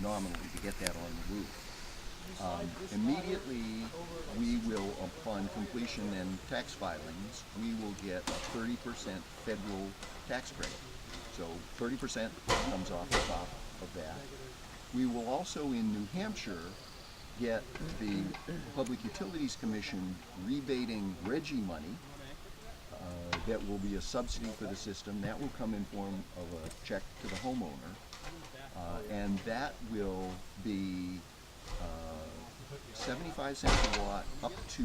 nominally to get that on the roof. Immediately, we will, upon completion and tax filings, we will get a 30% federal tax credit. So 30% comes off the top of that. We will also in New Hampshire get the Public Utilities Commission rebating RGGI money. That will be a subsidy for the system. That will come in form of a check to the homeowner. And that will be 75 cents a watt up to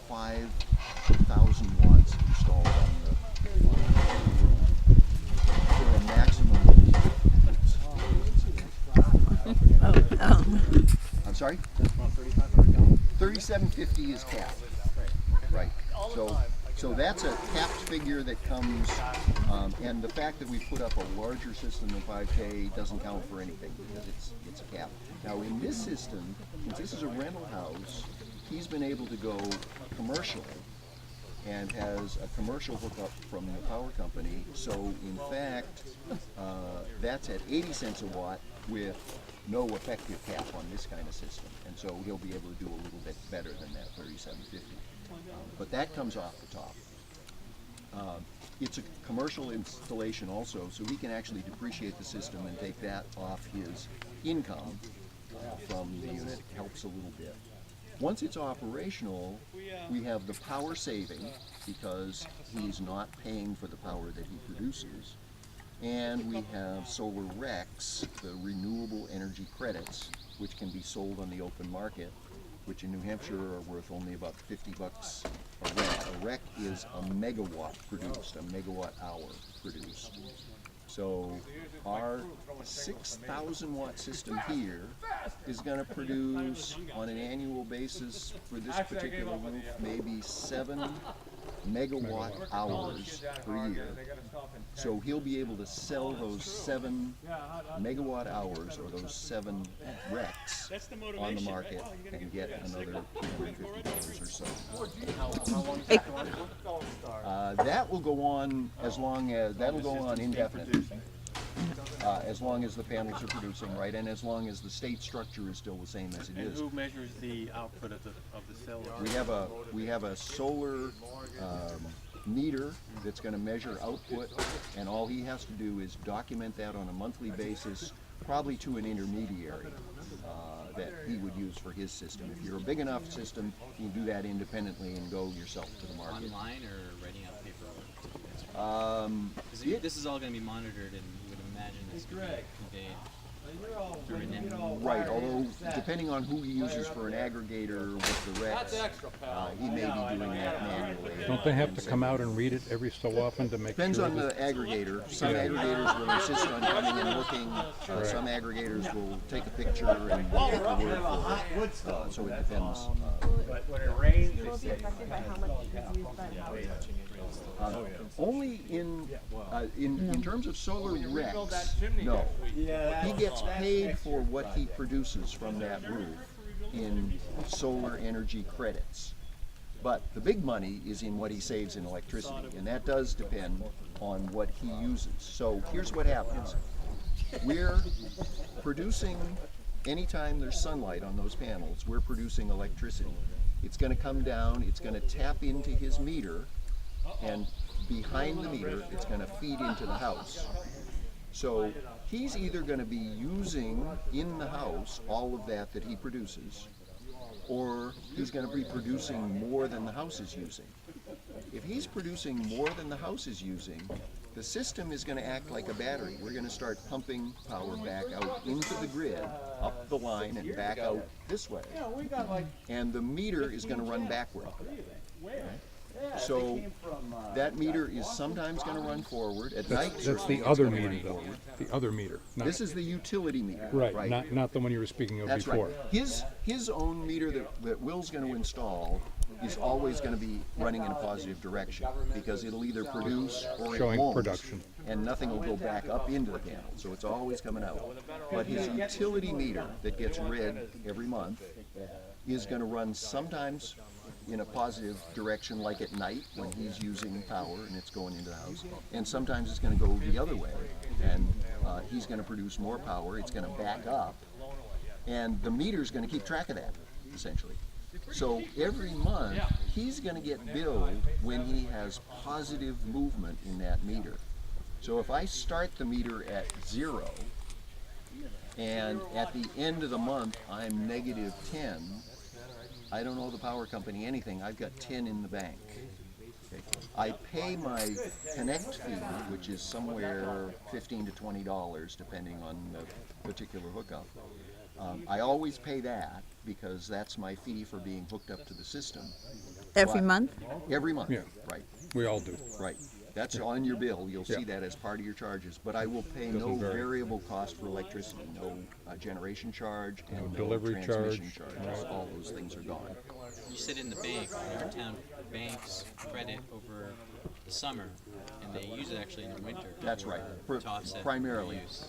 5,000 watts installed on the roof for a maximum of I'm sorry? 3750 is capped. Right. So that's a capped figure that comes, and the fact that we put up a larger system than 5K doesn't count for anything because it's a cap. Now in this system, since this is a rental house, he's been able to go commercial and has a commercial hookup from the power company. So in fact, that's at 80 cents a watt with no effective cap on this kind of system. And so he'll be able to do a little bit better than that 3750. But that comes off the top. It's a commercial installation also, so he can actually depreciate the system and take that off his income from the unit. It helps a little bit. Once it's operational, we have the power saving because he's not paying for the power that he produces. And we have solar RECs, the renewable energy credits, which can be sold on the open market, which in New Hampshire are worth only about 50 bucks a REC. A REC is a megawatt produced, a megawatt hour produced. So our 6,000 watt system here is going to produce on an annual basis for this particular roof maybe 7 megawatt hours per year. So he'll be able to sell those 7 megawatt hours or those 7 RECs on the market and get another $250 or so. That will go on that'll go on indefinitely. As long as the panels are producing, right, and as long as the state structure is still the same as it is. And who measures the output of the cell? We have a solar meter that's going to measure output, and all he has to do is document that on a monthly basis, probably to an intermediary that he would use for his system. If you're a big enough system, you can do that independently and go yourself to the market. Online or writing out paperwork? This is all going to be monitored, and you would imagine this could be conveyed through an Right, although depending on who he uses for an aggregator with the RECs, he may be doing that manually. Don't they have to come out and read it every so often to make Depends sure? on the aggregator. Some aggregators will insist on coming and looking. Some aggregators will take a picture and take the word for it. So it depends. But when it rains, Will it be affected by how much is used by the house? Only in terms of solar RECs, no. He gets paid for what he produces from that roof in solar energy credits. But the big money is in what he saves in electricity, and that does depend on what he uses. So here's what happens. We're producing, anytime there's sunlight on those panels, we're producing electricity. It's going to come down, it's going to tap into his meter, and behind the meter, it's going to feed into the house. So he's either going to be using in the house all of that he produces, or he's going to be producing more than the house is using. If he's producing more than the house is using, the system is going to act like a battery. We're going to start pumping power back out into the grid, up the line and back out this way. And the meter is going to run backward. Okay? So that meter is sometimes going to run forward. At night, That's the other meter, though. The other meter. This is the utility meter. Right, not the one you were speaking of That's before. right. His own meter that Will's going to install is always going to be running in a positive direction because it'll either produce or it Showing won't. production. And nothing will go back up into the panel, so it's always coming out. But his utility meter that gets read every month is going to run sometimes in a positive direction, like at night when he's using power and it's going into the house, and sometimes it's going to go the other way and he's going to produce more power, it's going to back up, and the meter's going to keep track of that, essentially. So every month, he's going to get billed when he has positive movement in that meter. So if I start the meter at 0, and at the end of the month I'm negative 10, I don't owe the power company anything. I've got 10 in the bank. Okay. I pay my connect fee, which is somewhere $15 to $20 depending on the particular hookup. I always pay that because that's my fee for being hooked up to the system. Every But- month? Every month, Yeah. right, We all do. right. That's on your bill. You'll see Yeah. that as part of your charges. But I will pay no Doesn't vary. variable cost for electricity, no generation charge, and no delivery transmission charge, charges. All those things are gone. You sit in the bank, our town banks credit over the summer, and they use it actually in the winter. That's right. to offset Primarily. use.